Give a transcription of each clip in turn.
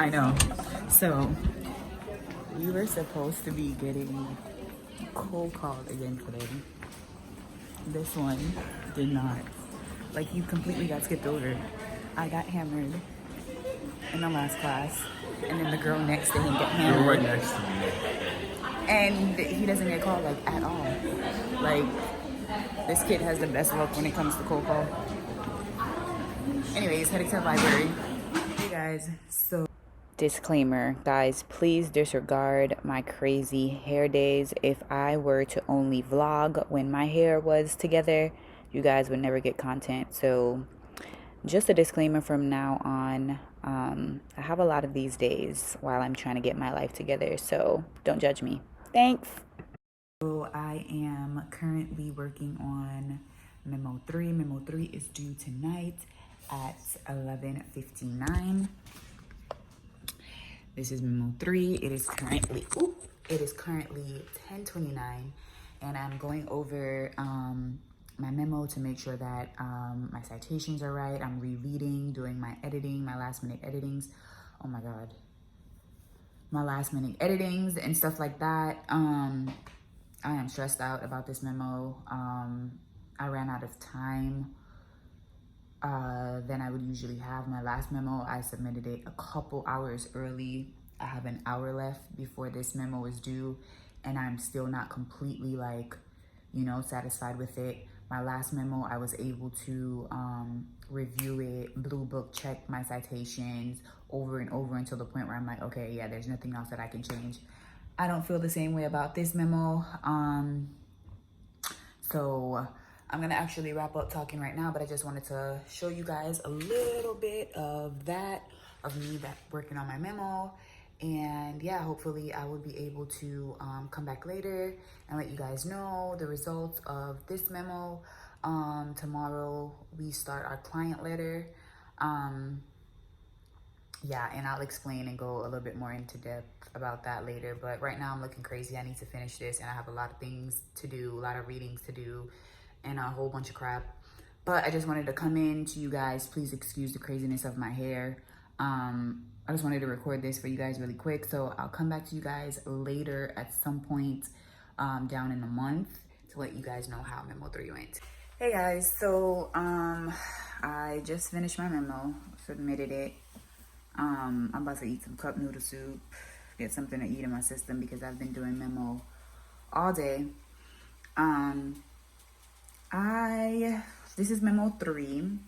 I know. So we were supposed to be getting cold called again today. This one did not. Like, he completely got skipped over. I got hammered in the last class, and then the girl next to him got hammered. You're right next to me. And he doesn't get called, like, at all. Like, this kid has the best luck when it comes to cold call. Anyways, heading to the library. Hey guys, so disclaimer, guys, please disregard my crazy hair days. If I were to only vlog when my hair was together, you guys would never get content. So just a disclaimer from now on. I have a lot of these days while I'm trying to get my life together, so don't judge me. Thanks. So I am currently working on memo 3. Memo 3 is due tonight at 11:59. This is memo 3. It is currently 10:29, and I'm going over my memo to make sure that my citations are right. I'm rereading, doing my editing, my last minute editings. Oh my god, my last minute editings and stuff like that. I am stressed out about this memo. I ran out of time than I would usually have. My last memo, I submitted it a couple hours early. I have an hour left before this memo is due, and I'm still not completely, like, you know, satisfied with it. My last memo, I was able to review it, blue book check my citations over and over until the point where I'm like, okay, yeah, there's nothing else that I can change. I don't feel the same way about this memo. So I'm gonna actually wrap up talking right now, but I just wanted to show you guys a little bit of me working on my memo. And yeah, hopefully I will be able to come back later and let you guys know the results of this memo. Tomorrow we start our client letter. Yeah, and I'll explain and go a little bit more into depth about that later. But right now I'm looking crazy. I need to finish this, and I have a lot of things to do, a lot of readings to do, and a whole bunch of crap. But I just wanted to come in to you guys. Please excuse the craziness of my hair. I just wanted to record this for you guys really quick. So I'll come back to you guys later at some point down in the month to let you guys know how memo 3 went. Hey guys, so I just finished my memo, submitted it. I'm about to eat some cup noodle soup, get something to eat in my system because I've been doing memo all day. This is memo 3,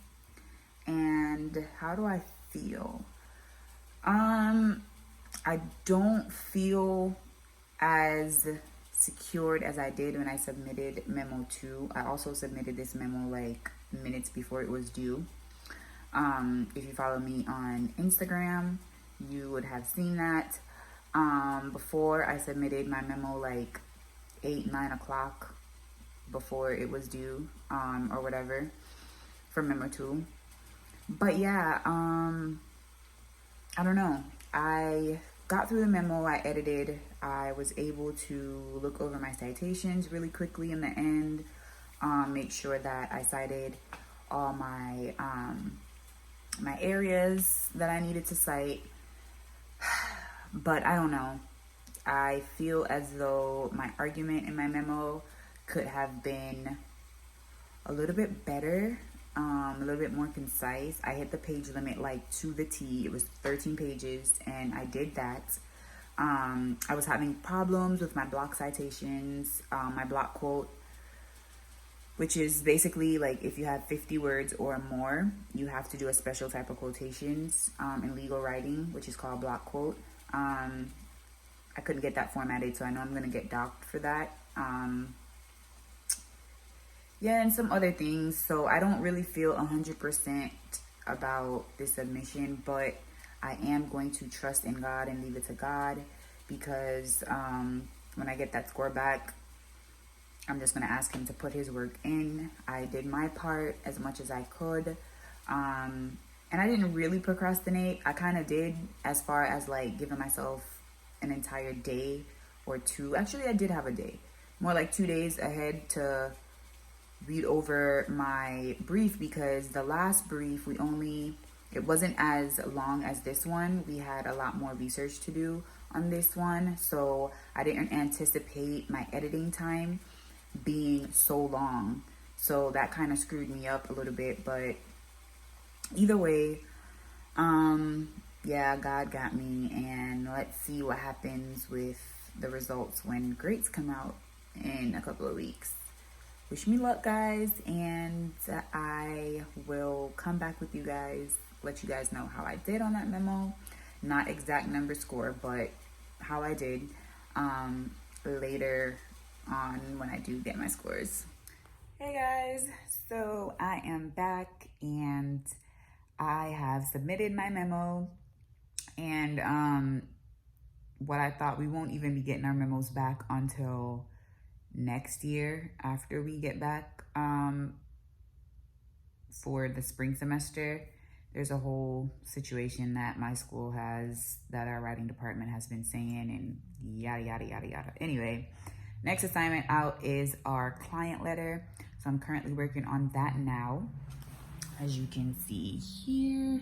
and how do I feel? I don't feel as secured as I did when I submitted memo 2. I also submitted this memo like minutes before it was due. If you follow me on Instagram, you would have seen that. Before I submitted my memo like 8-9 o'clock before it was due, or whatever, for memo 2. But yeah, I don't know. I got through the memo, I edited, I was able to look over my citations really quickly in the end, make sure that I cited all my my areas that I needed to cite. But I don't know. I feel as though my argument in my memo could have been a little bit better, a little bit more concise. I hit the page limit like to the T. It was 13 pages, and I did that. I was having problems with my block citations, my block quote, which is basically like if you have 50 words or more, you have to do a special type of quotations in legal writing, which is called block quote. I couldn't get that formatted, so I know I'm going to get docked for that. Yeah, and some other things. So I don't really feel 100% about this submission, but I am going to trust in God and leave it to God, because when I get that score back, I'm just going to ask him to put his work in. I did my part as much as I could. And I didn't really procrastinate. I kind of did, as far as like giving myself an entire day or two. Actually, I did have a day. More like 2 days ahead to read over my brief, because the last brief we only It wasn't as long as this one. We had a lot more research to do on this one, so I didn't anticipate my editing time being so long. So that kind of screwed me up a little bit, but either way, yeah, God got me, and let's see what happens with the results when grades come out in a couple of weeks. Wish me luck, guys, and I will come back with you guys, let you guys know how I did on that memo. Not exact number score, but how I did later on when I do get my scores. Hey guys, so I am back and I have submitted my memo, and what I thought, we won't even be getting our memos back until next year after we get back for the spring semester. There's a whole situation that my school has, that our writing department has been saying, and yada yada yada yada. Anyway, next assignment out is our client letter, so I'm currently working on that now, as you can see here.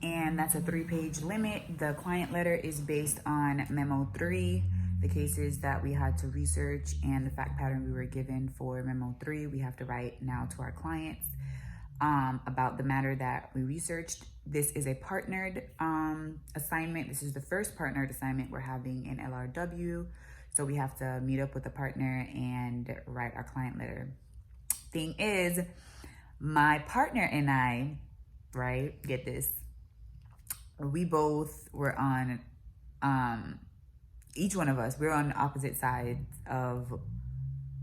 And that's a 3-page limit. The client letter is based on memo 3, the cases that we had to research and the fact pattern we were given for memo 3. We have to write now to our clients about the matter that we researched. This is a partnered assignment. This is the first partnered assignment we're having in LRW. So we have to meet up with a partner and write our client letter. Thing is, my partner and I, right, get this, we both were on, each one of us, we're on the opposite sides of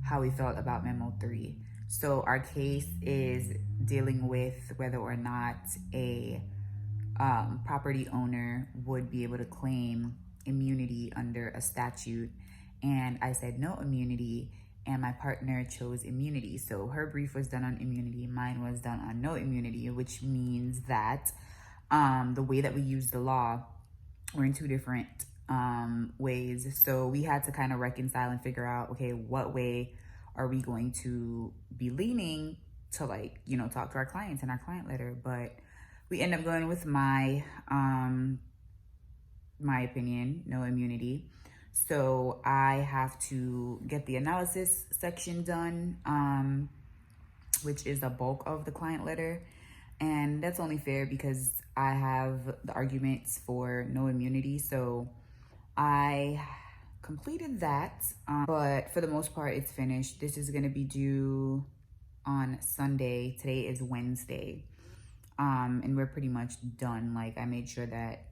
how we felt about memo 3. So our case is dealing with whether or not a property owner would be able to claim immunity under a statute. And I said no immunity, and my partner chose immunity. So her brief was done on immunity, mine was done on no immunity, which means that the way that we use the law, we're in two different ways. So we had to kind of reconcile and figure out, okay, what way are we going to be leaning to, like, you know, talk to our clients in our client letter. But we end up going with my opinion, no immunity. So I have to get the analysis section done, which is the bulk of the client letter. And that's only fair because I have the arguments for no immunity. So I completed that, but for the most part, it's finished. This is gonna be due on Sunday. Today is Wednesday. And we're pretty much done. Like, I made sure that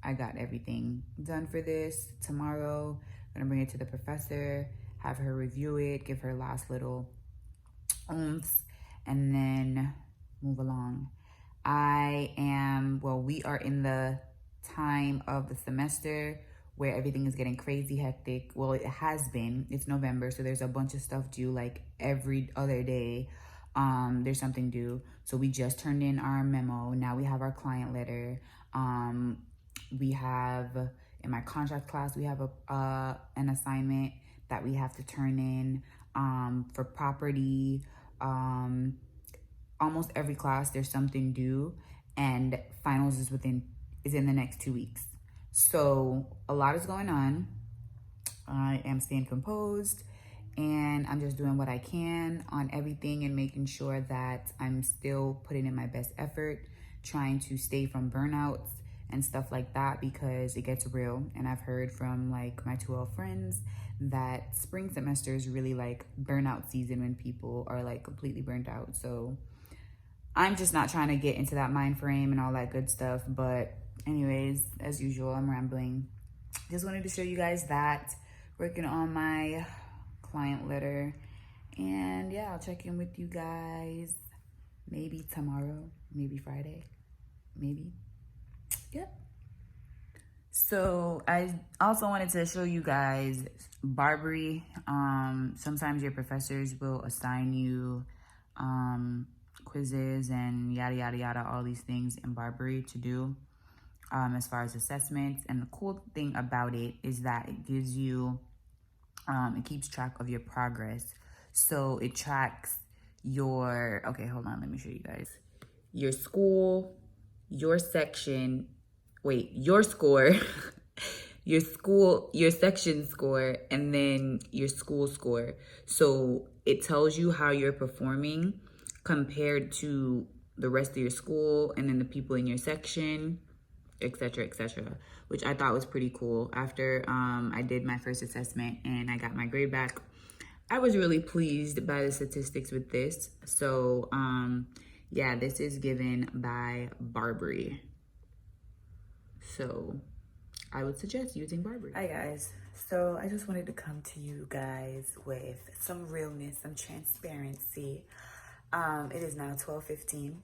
I got everything done for this. Tomorrow, I'm gonna bring it to the professor, have her review it, give her last little oomph, and then move along. We are in the time of the semester where everything is getting crazy hectic. Well, it has been. It's November, so there's a bunch of stuff due, like every other day. There's something due. So we just turned in our memo. Now we have our client letter. We have, in my contract class, we have an assignment that we have to turn in for property. Almost every class there's something due, and finals is in the next 2 weeks. So a lot is going on. I am staying composed, and I'm just doing what I can on everything and making sure that I'm still putting in my best effort, trying to stay from burnouts and stuff like that, because it gets real. And I've heard from, like, my 2L friends that spring semester is really like burnout season when people are like completely burnt out. So I'm just not trying to get into that mind frame and all that good stuff. But anyways, as usual, I'm rambling. Just wanted to show you guys that, working on my client letter. And yeah, I'll check in with you guys maybe tomorrow, maybe Friday, maybe. Yep. So I also wanted to show you guys Barbri. Sometimes your professors will assign you quizzes and yada yada yada, all these things in Barbri to do as far as assessments. And the cool thing about it is that it gives you it keeps track of your progress. So it tracks your, okay, hold on, let me show you guys. Your school, your section, wait, your score, your section score, and then your school score. So it tells you how you're performing compared to the rest of your school and then the people in your section, etc., which I thought was pretty cool. After I did my first assessment and I got my grade back, I was really pleased by the statistics with this. So yeah, this is given by Barbri. So I would suggest using Barbri. Hi guys, so I just wanted to come to you guys with some realness, some transparency. It is now 12:15,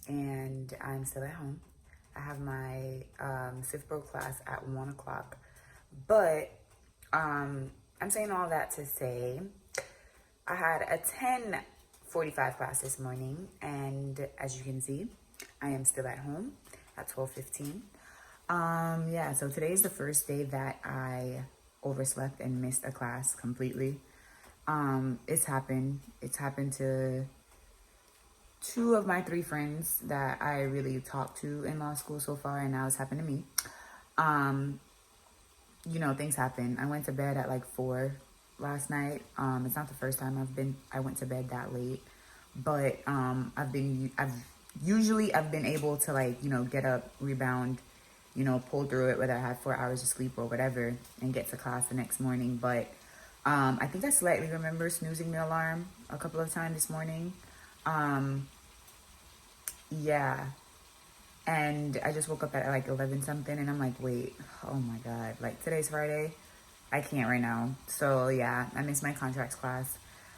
and I'm still at home. I have my Civ Pro class at 1 o'clock, but I'm saying all that to say I had a 10:45 class this morning, and as you can see, I am still at home at 12:15. Yeah, so today is the first day that I overslept and missed a class completely. It's happened to 2 of my 3 friends that I really talked to in law school so far, and now it's happened to me. You know, things happen. I went to bed at like 4 last night. It's not the first time I went to bed that late, but I've usually been able to, like, you know, get up, rebound, you know, pull through it, whether I had 4 hours of sleep or whatever, and get to class the next morning. But I think I slightly remember snoozing the alarm a couple of times this morning. Yeah. And I just woke up at like 11 something, and I'm like, wait, oh my God, like today's Friday. I can't right now. So yeah, I missed my contracts class,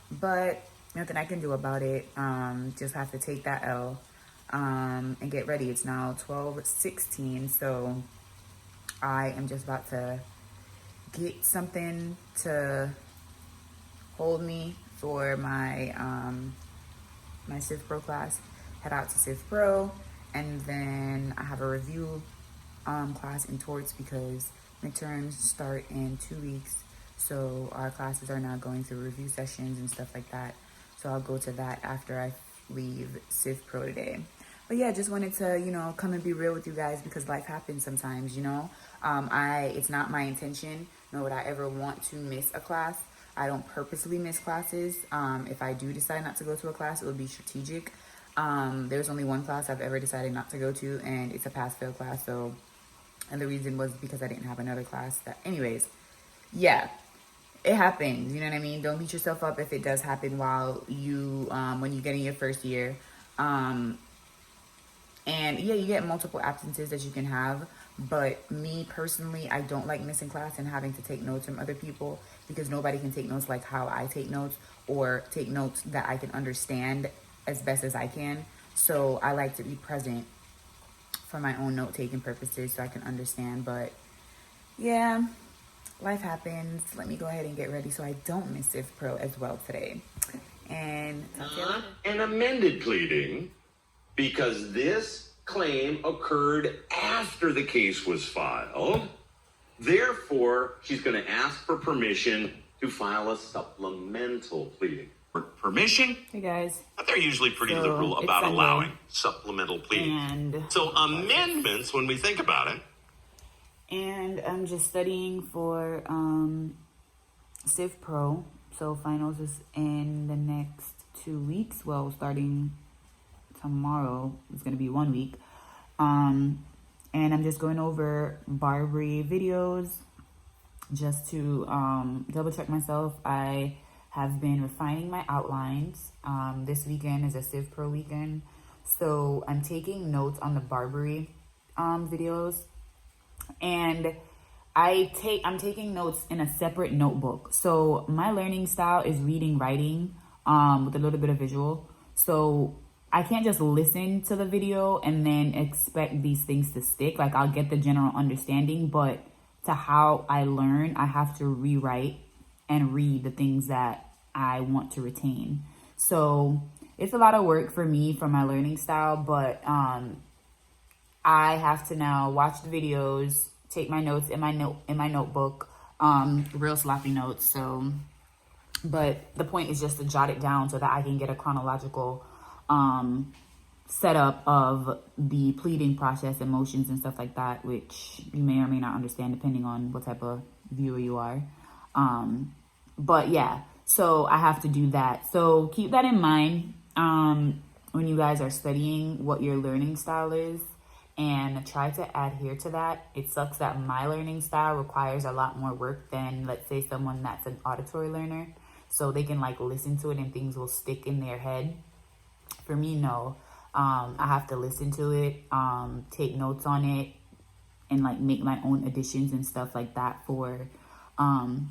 but nothing I can do about it. Just have to take that L, and get ready. It's now 12:16, so I am just about to get something to hold me for my my Civ Pro class. Head out to Civ Pro, and then I have a review class in torts because midterms start in 2 weeks. So our classes are now going through review sessions and stuff like that. So I'll go to that after I leave Civ Pro today. But yeah, just wanted to, you know, come and be real with you guys because life happens sometimes, you know. It's not my intention, nor would I ever want to miss a class. I don't purposely miss classes. If I do decide not to go to a class, it would be strategic. There's only one class I've ever decided not to go to, and it's a pass-fail class. So, and the reason was because I didn't have another class. Anyways, yeah, it happens. You know what I mean? Don't beat yourself up if it does happen while you, when you get in your first year. And yeah, you get multiple absences that you can have. But me personally, I don't like missing class and having to take notes from other people because nobody can take notes like how I take notes or take notes that I can understand as best as I can. So I like to be present for my own note-taking purposes so I can understand. But yeah, life happens. Let me go ahead and get ready so I don't miss Civ Pro as well today. And an amended pleading because this claim occurred after the case was filed. Therefore, she's going to ask for permission to file a supplemental pleading. Permission? Hey guys. They're usually pretty liberal about allowing supplemental pleading. So amendments, when we think about it. And I'm just studying for Civ Pro. So finals is in the next 2 weeks. Well, starting tomorrow, it's going to be 1 week. And I'm just going over Barbri videos just to double check myself. I have been refining my outlines. This weekend is a Civ Pro weekend. So I'm taking notes on the Barbri videos. And I'm taking notes in a separate notebook. So my learning style is reading, writing, with a little bit of visual. So I can't just listen to the video and then expect these things to stick. Like, I'll get the general understanding, but to how I learn, I have to rewrite and read the things that I want to retain. So it's a lot of work for me for my learning style, but I have to now watch the videos, take my notes in my notebook, real sloppy notes. So But the point is just to jot it down so that I can get a chronological setup of the pleading process and motions and stuff like that, which you may or may not understand depending on what type of viewer you are. But yeah, so I have to do that. So keep that in mind when you guys are studying what your learning style is, and try to adhere to that. It sucks that my learning style requires a lot more work than, let's say, someone that's an auditory learner. So they can like listen to it and things will stick in their head. For me, no. I have to listen to it, take notes on it, and like make my own additions and stuff like that for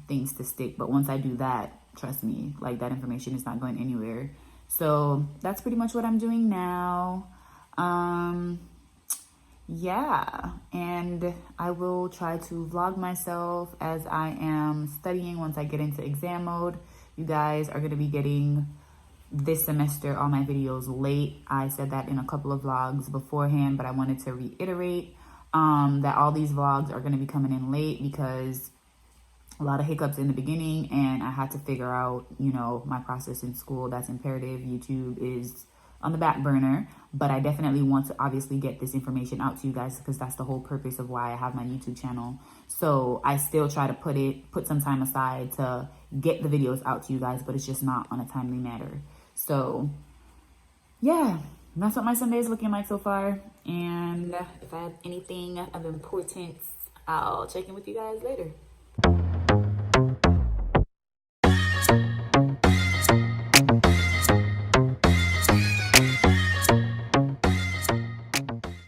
things to stick. But once I do that, trust me, like that information is not going anywhere. So that's pretty much what I'm doing now. Yeah, and I will try to vlog myself as I am studying once I get into exam mode. You guys are going to be getting this semester all my videos late. I said that in a couple of vlogs beforehand, but I wanted to reiterate that all these vlogs are going to be coming in late because a lot of hiccups in the beginning, and I had to figure out, you know, my process in school. That's imperative. YouTube is on the back burner, but I definitely want to obviously get this information out to you guys because that's the whole purpose of why I have my YouTube channel. So I still try to put some time aside to get the videos out to you guys, but it's just not on a timely manner. So yeah, that's what my Sunday is looking like so far. And if I have anything of importance, I'll check in with you guys later.